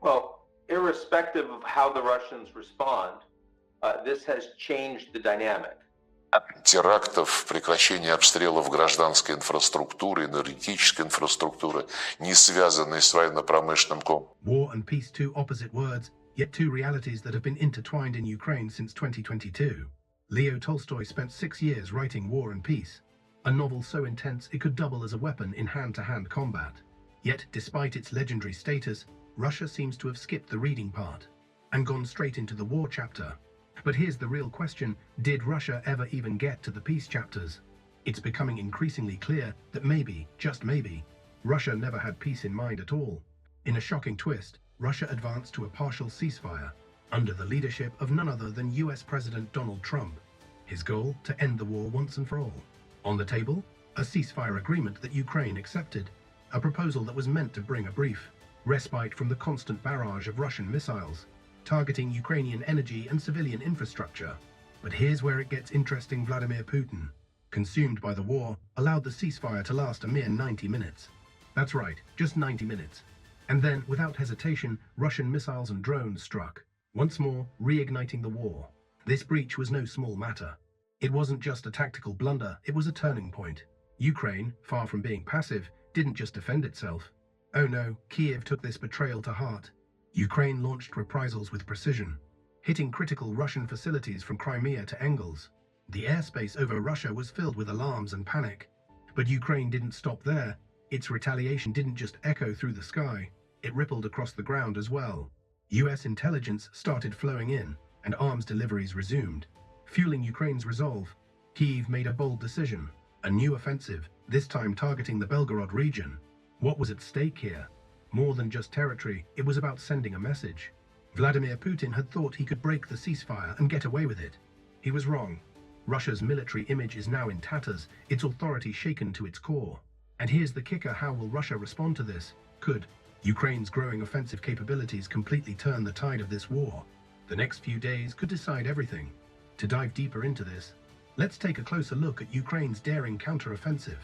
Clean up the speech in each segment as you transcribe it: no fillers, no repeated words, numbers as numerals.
Well, irrespective of how the Russians respond, this has changed the dynamic. Терактов, прекращение обстрелов гражданской инфраструктуры, энергетической инфраструктуры, не связанной с военно-промышленным комплексом. War and peace, two opposite words, yet two realities that have been intertwined in Ukraine since 2022. Leo Tolstoy spent 6 years writing War and Peace, a novel so intense it could double as a weapon in hand-to-hand combat. Yet, despite its legendary status, Russia seems to have skipped the reading part and gone straight into the war chapter. But here's the real question: did Russia ever even get to the peace chapters? It's becoming increasingly clear that maybe, just maybe, Russia never had peace in mind at all. In a shocking twist, Russia advanced to a partial ceasefire under the leadership of none other than US President Donald Trump. His goal: to end the war once and for all. On the table, a ceasefire agreement that Ukraine accepted, a proposal that was meant to bring a brief respite from the constant barrage of Russian missiles targeting Ukrainian energy and civilian infrastructure. But here's where it gets interesting. Vladimir Putin, consumed by the war, allowed the ceasefire to last a mere 90 minutes. That's right, just 90 minutes. And then, without hesitation, Russian missiles and drones struck, once more reigniting the war. This breach was no small matter. It wasn't just a tactical blunder, it was a turning point. Ukraine, far from being passive, didn't just defend itself. Oh no, Kiev took this betrayal to heart. Ukraine launched reprisals with precision, hitting critical Russian facilities from Crimea to Engels. The airspace over Russia was filled with alarms and panic. But Ukraine didn't stop there. Its retaliation didn't just echo through the sky, it rippled across the ground as well. US intelligence started flowing in, and arms deliveries resumed. Fueling Ukraine's resolve, Kyiv made a bold decision: a new offensive, this time targeting the Belgorod region. What was at stake here? More than just territory, it was about sending a message. Vladimir Putin had thought he could break the ceasefire and get away with it. He was wrong. Russia's military image is now in tatters, its authority shaken to its core. And here's the kicker: how will Russia respond to this? Could Ukraine's growing offensive capabilities completely turn the tide of this war? The next few days could decide everything. To dive deeper into this, let's take a closer look at Ukraine's daring counter-offensive.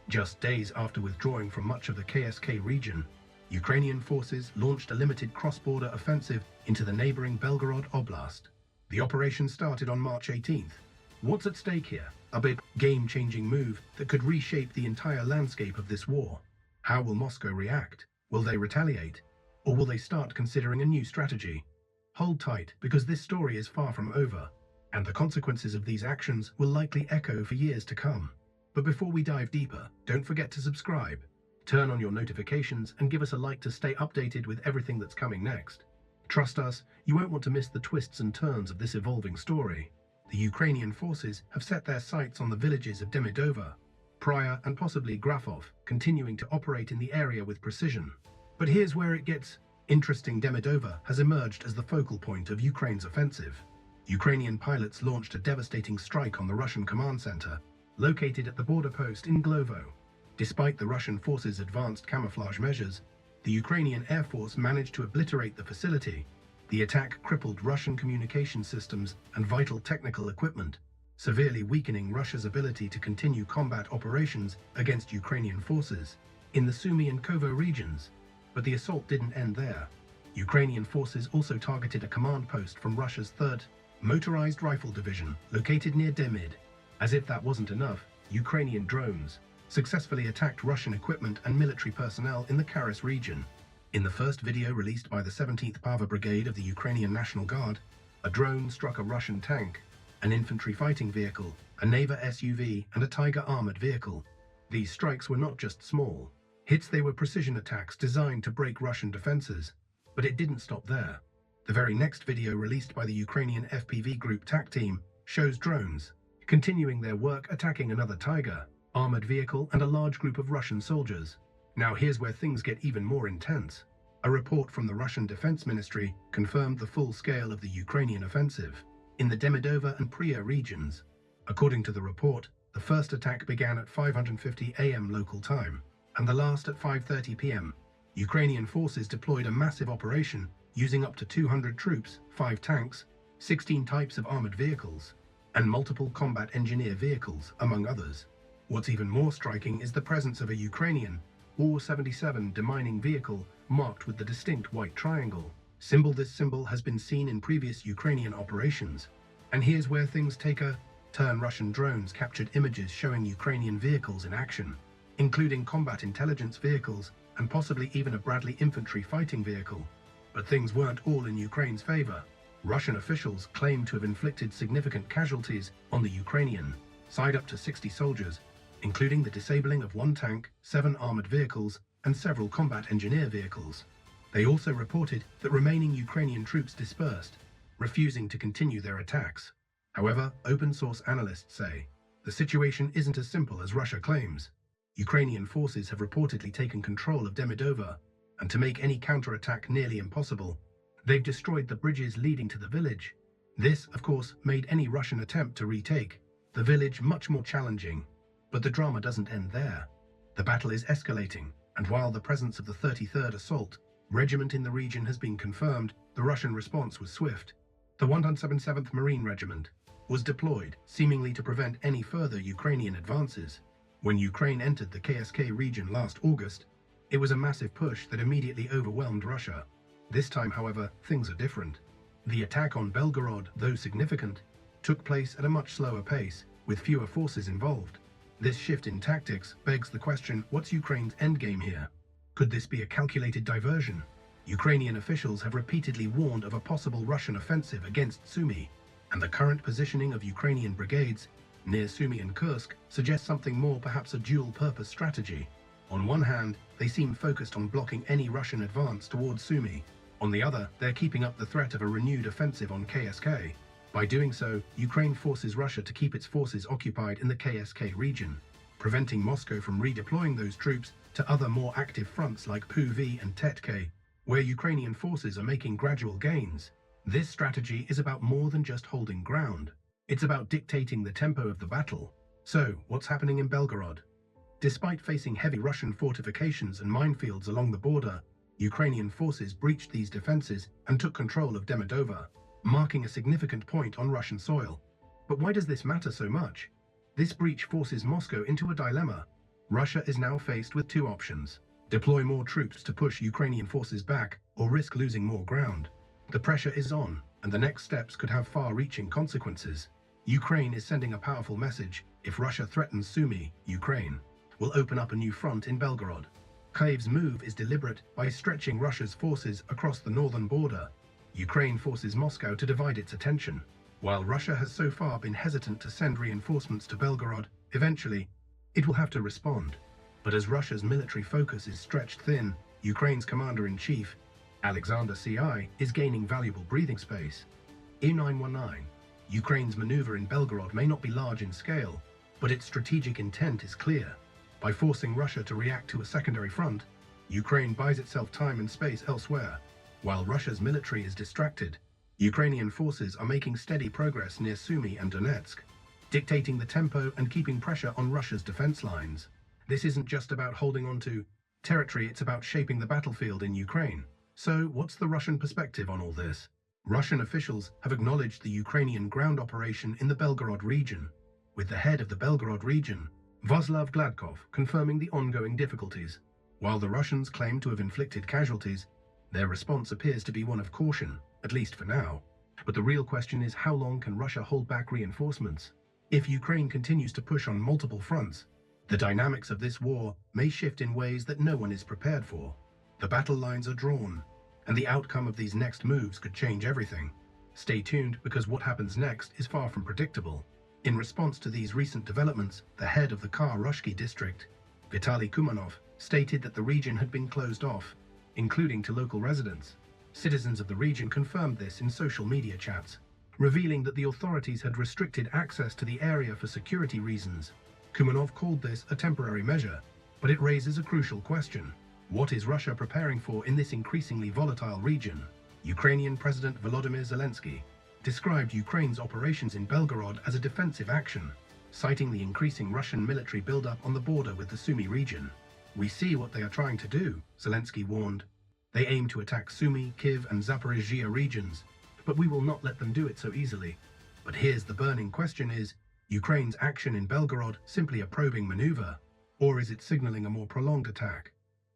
Just days after withdrawing from much of the KSK region, Ukrainian forces launched a limited cross-border offensive into the neighboring Belgorod Oblast. The operation started on March 18th. What's at stake here? A big, game-changing move that could reshape the entire landscape of this war. How will Moscow react? Will they retaliate? Or will they start considering a new strategy? Hold tight, because this story is far from over, and the consequences of these actions will likely echo for years to come. But before we dive deeper, don't forget to subscribe, turn on your notifications, and give us a like to stay updated with everything that's coming next. Trust us, you won't want to miss the twists and turns of this evolving story. The Ukrainian forces have set their sights on the villages of Demidova, Prya, and possibly Grafov, continuing to operate in the area with precision. But here's where it gets interesting. Demidova has emerged as the focal point of Ukraine's offensive. Ukrainian pilots launched a devastating strike on the Russian command center, located at the border post in Glovo. Despite the Russian forces' advanced camouflage measures, the Ukrainian Air Force managed to obliterate the facility. The attack crippled Russian communication systems and vital technical equipment, severely weakening Russia's ability to continue combat operations against Ukrainian forces in the Sumy and Kovo regions. But the assault didn't end there. Ukrainian forces also targeted a command post from Russia's 3rd Motorized Rifle Division, located near Demid. As if that wasn't enough, Ukrainian drones successfully attacked Russian equipment and military personnel in the Karas region. In the first video released by the 17th Pava Brigade of the Ukrainian National Guard, a drone struck a Russian tank, an infantry fighting vehicle, a Neva SUV, and a Tiger armored vehicle. These strikes were not just small hits, they were precision attacks designed to break Russian defenses. But it didn't stop there. The very next video released by the Ukrainian FPV Group TAC team shows drones continuing their work attacking another Tiger armored vehicle and a large group of Russian soldiers. Now here's where things get even more intense. A report from the Russian Defense Ministry confirmed the full scale of the Ukrainian offensive in the Demidova and Prya regions. According to the report, the first attack began at 5:50 a.m. local time, and the last at 5:30 p.m. Ukrainian forces deployed a massive operation using up to 200 troops, 5 tanks, 16 types of armored vehicles, and multiple combat engineer vehicles, among others. What's even more striking is the presence of a Ukrainian OR-77 demining vehicle marked with the distinct white triangle. This symbol has been seen in previous Ukrainian operations. And here's where things take a turn. Russian drones captured images showing Ukrainian vehicles in action, including combat intelligence vehicles and possibly even a Bradley infantry fighting vehicle. But things weren't all in Ukraine's favor. Russian officials claim to have inflicted significant casualties on the Ukrainian side, up to 60 soldiers, including the disabling of 1 tank, 7 armored vehicles, and several combat engineer vehicles. They also reported that remaining Ukrainian troops dispersed, refusing to continue their attacks. However, open-source analysts say the situation isn't as simple as Russia claims. Ukrainian forces have reportedly taken control of Demidova, and to make any counterattack nearly impossible, they've destroyed the bridges leading to the village. This, of course, made any Russian attempt to retake the village much more challenging. But the drama doesn't end there. The battle is escalating, and while the presence of the 33rd Assault Regiment in the region has been confirmed, the Russian response was swift. The 177th Marine Regiment was deployed, seemingly to prevent any further Ukrainian advances. When Ukraine entered the KSK region last August, it was a massive push that immediately overwhelmed Russia. This time, however, things are different. The attack on Belgorod, though significant, took place at a much slower pace, with fewer forces involved. This shift in tactics begs the question, what's Ukraine's endgame here? Could this be a calculated diversion? Ukrainian officials have repeatedly warned of a possible Russian offensive against Sumy, and the current positioning of Ukrainian brigades near Sumy and Kursk suggests something more, perhaps a dual-purpose strategy. On one hand, they seem focused on blocking any Russian advance towards Sumy. On the other, they're keeping up the threat of a renewed offensive on KSK. By doing so, Ukraine forces Russia to keep its forces occupied in the KSK region, preventing Moscow from redeploying those troops to other more active fronts like Puv and Tetke, where Ukrainian forces are making gradual gains. This strategy is about more than just holding ground. It's about dictating the tempo of the battle. So, what's happening in Belgorod? Despite facing heavy Russian fortifications and minefields along the border, Ukrainian forces breached these defenses and took control of Demidova, marking a significant point on Russian soil. But why does this matter so much? This breach forces Moscow into a dilemma. Russia is now faced with 2 options: deploy more troops to push Ukrainian forces back, or risk losing more ground. The pressure is on, and the next steps could have far-reaching consequences. Ukraine is sending a powerful message. If Russia threatens Sumy, Ukraine will open up a new front in Belgorod. Kyiv's move is deliberate. By stretching Russia's forces across the northern border, Ukraine forces Moscow to divide its attention. While Russia has so far been hesitant to send reinforcements to Belgorod, eventually, it will have to respond. But as Russia's military focus is stretched thin, Ukraine's commander-in-chief, Alexander CI, is gaining valuable breathing space. E919, Ukraine's maneuver in Belgorod may not be large in scale, but its strategic intent is clear. By forcing Russia to react to a secondary front, Ukraine buys itself time and space elsewhere. While Russia's military is distracted, Ukrainian forces are making steady progress near Sumy and Donetsk, dictating the tempo and keeping pressure on Russia's defense lines. This isn't just about holding on to territory, it's about shaping the battlefield in Ukraine. So, what's the Russian perspective on all this? Russian officials have acknowledged the Ukrainian ground operation in the Belgorod region, with the head of the Belgorod region, Vaslav Gladkov, confirming the ongoing difficulties. While the Russians claim to have inflicted casualties, their response appears to be one of caution, at least for now. But the real question is, how long can Russia hold back reinforcements? If Ukraine continues to push on multiple fronts, the dynamics of this war may shift in ways that no one is prepared for. The battle lines are drawn, and the outcome of these next moves could change everything. Stay tuned, because what happens next is far from predictable. In response to these recent developments, the head of the Kar-Rushki district, Vitaly Kumanov, stated that the region had been closed off, including to local residents. Citizens of the region confirmed this in social media chats, revealing that the authorities had restricted access to the area for security reasons. Kumanov called this a temporary measure, but it raises a crucial question. What is Russia preparing for in this increasingly volatile region? Ukrainian President Volodymyr Zelensky described Ukraine's operations in Belgorod as a defensive action, citing the increasing Russian military buildup on the border with the Sumy region. "We see what they are trying to do," Zelensky warned. "They aim to attack Sumy, Kyiv, and Zaporizhzhia regions, but we will not let them do it so easily." But here's the burning question: is Ukraine's action in Belgorod simply a probing maneuver, or is it signaling a more prolonged attack?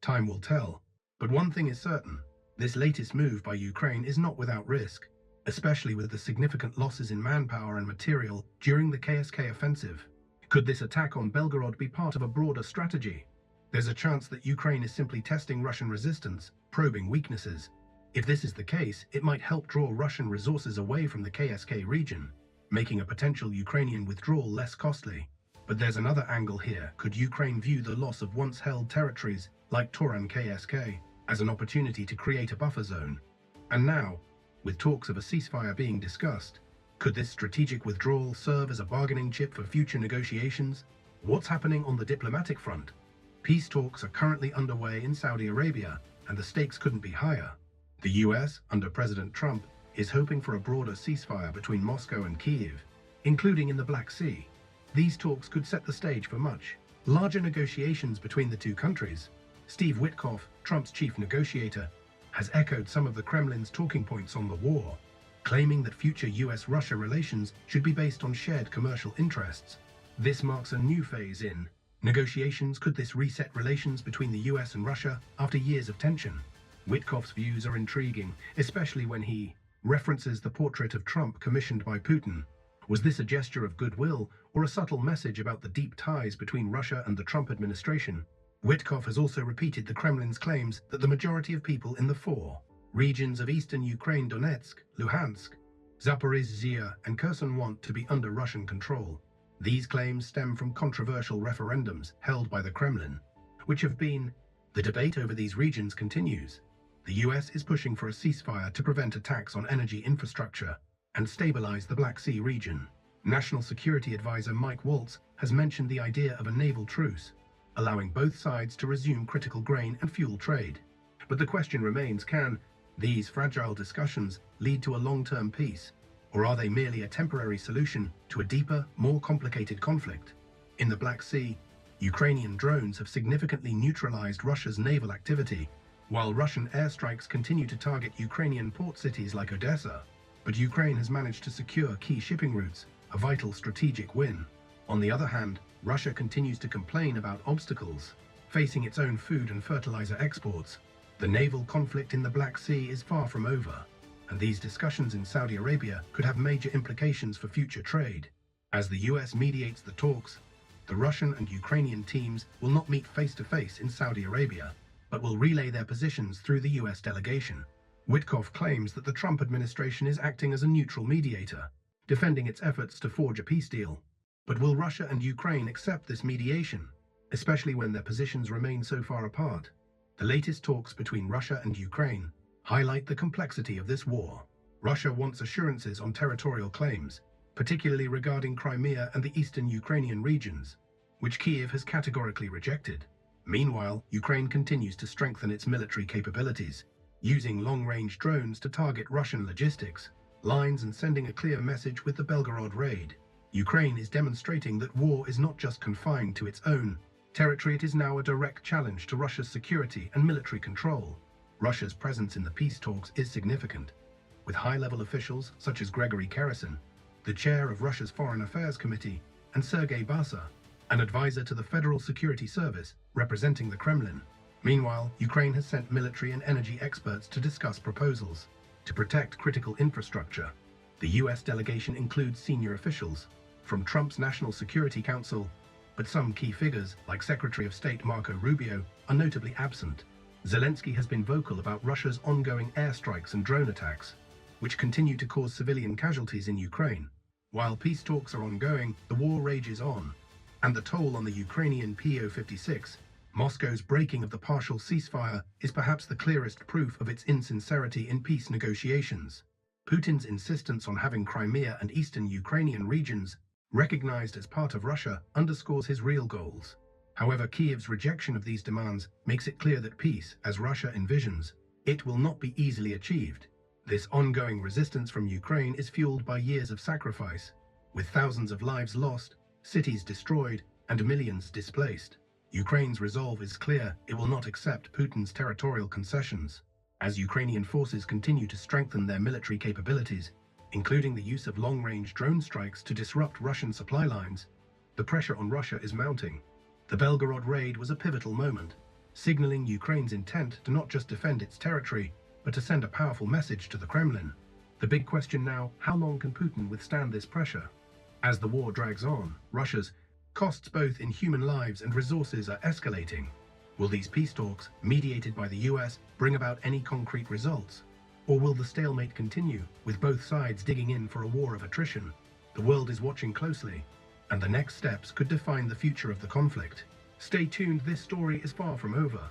Time will tell. But one thing is certain, this latest move by Ukraine is not without risk, especially with the significant losses in manpower and material during the KSK offensive. Could this attack on Belgorod be part of a broader strategy? There's a chance that Ukraine is simply testing Russian resistance, probing weaknesses. If this is the case, it might help draw Russian resources away from the KSK region, making a potential Ukrainian withdrawal less costly. But there's another angle here. Could Ukraine view the loss of once-held territories, like Toran KSK, as an opportunity to create a buffer zone? And now, with talks of a ceasefire being discussed, could this strategic withdrawal serve as a bargaining chip for future negotiations? What's happening on the diplomatic front? Peace talks are currently underway in Saudi Arabia, and the stakes couldn't be higher. The US, under President Trump, is hoping for a broader ceasefire between Moscow and Kyiv, including in the Black Sea. These talks could set the stage for much larger negotiations between the two countries. Steve Witkoff, Trump's chief negotiator, has echoed some of the Kremlin's talking points on the war, claiming that future US-Russia relations should be based on shared commercial interests. This marks a new phase in negotiations. Could this reset relations between the US and Russia after years of tension? Witkoff's views are intriguing, especially when he references the portrait of Trump commissioned by Putin. Was this a gesture of goodwill or a subtle message about the deep ties between Russia and the Trump administration? Witkoff has also repeated the Kremlin's claims that the majority of people in the four regions of eastern Ukraine, Donetsk, Luhansk, Zaporizhzhia, and Kherson want to be under Russian control. These claims stem from controversial referendums held by the Kremlin, which have been. The debate over these regions continues. The US is pushing for a ceasefire to prevent attacks on energy infrastructure and stabilize the Black Sea region. National Security Advisor Mike Waltz has mentioned the idea of a naval truce, allowing both sides to resume critical grain and fuel trade. But the question remains, can these fragile discussions lead to a long-term peace, or are they merely a temporary solution to a deeper, more complicated conflict? In the Black Sea, Ukrainian drones have significantly neutralized Russia's naval activity, while Russian airstrikes continue to target Ukrainian port cities like Odessa. But Ukraine has managed to secure key shipping routes, a vital strategic win. On the other hand, Russia continues to complain about obstacles facing its own food and fertilizer exports. The naval conflict in the Black Sea is far from over, and these discussions in Saudi Arabia could have major implications for future trade. As the US mediates the talks, the Russian and Ukrainian teams will not meet face-to-face in Saudi Arabia, but will relay their positions through the US delegation. Witkoff claims that the Trump administration is acting as a neutral mediator, defending its efforts to forge a peace deal. But will Russia and Ukraine accept this mediation, especially when their positions remain so far apart? The latest talks between Russia and Ukraine highlight the complexity of this war. Russia wants assurances on territorial claims, particularly regarding Crimea and the eastern Ukrainian regions, which Kyiv has categorically rejected. Meanwhile, Ukraine continues to strengthen its military capabilities, using long-range drones to target Russian logistics lines and sending a clear message with the Belgorod raid. Ukraine is demonstrating that war is not just confined to its own territory, it is now a direct challenge to Russia's security and military control. Russia's presence in the peace talks is significant, with high-level officials such as Gregory Keresin, the chair of Russia's Foreign Affairs Committee, and Sergei Basa, an advisor to the Federal Security Service, representing the Kremlin. Meanwhile, Ukraine has sent military and energy experts to discuss proposals to protect critical infrastructure. The US delegation includes senior officials from Trump's National Security Council, but some key figures, like Secretary of State Marco Rubio, are notably absent. Zelensky has been vocal about Russia's ongoing airstrikes and drone attacks, which continue to cause civilian casualties in Ukraine. While peace talks are ongoing, the war rages on, and the toll on the Ukrainian PO-56, Moscow's breaking of the partial ceasefire, is perhaps the clearest proof of its insincerity in peace negotiations. Putin's insistence on having Crimea and eastern Ukrainian regions recognized as part of Russia underscores his real goals. However, Kyiv's rejection of these demands makes it clear that peace, as Russia envisions it, will not be easily achieved. This ongoing resistance from Ukraine is fueled by years of sacrifice, with thousands of lives lost, cities destroyed, and millions displaced. Ukraine's resolve is clear: it will not accept Putin's territorial concessions. As Ukrainian forces continue to strengthen their military capabilities, including the use of long-range drone strikes to disrupt Russian supply lines, the pressure on Russia is mounting. The Belgorod raid was a pivotal moment, signaling Ukraine's intent to not just defend its territory, but to send a powerful message to the Kremlin. The big question now, how long can Putin withstand this pressure? As the war drags on, Russia's costs both in human lives and resources are escalating. Will these peace talks, mediated by the US, bring about any concrete results? Or will the stalemate continue, with both sides digging in for a war of attrition? The world is watching closely, and the next steps could define the future of the conflict. Stay tuned, this story is far from over.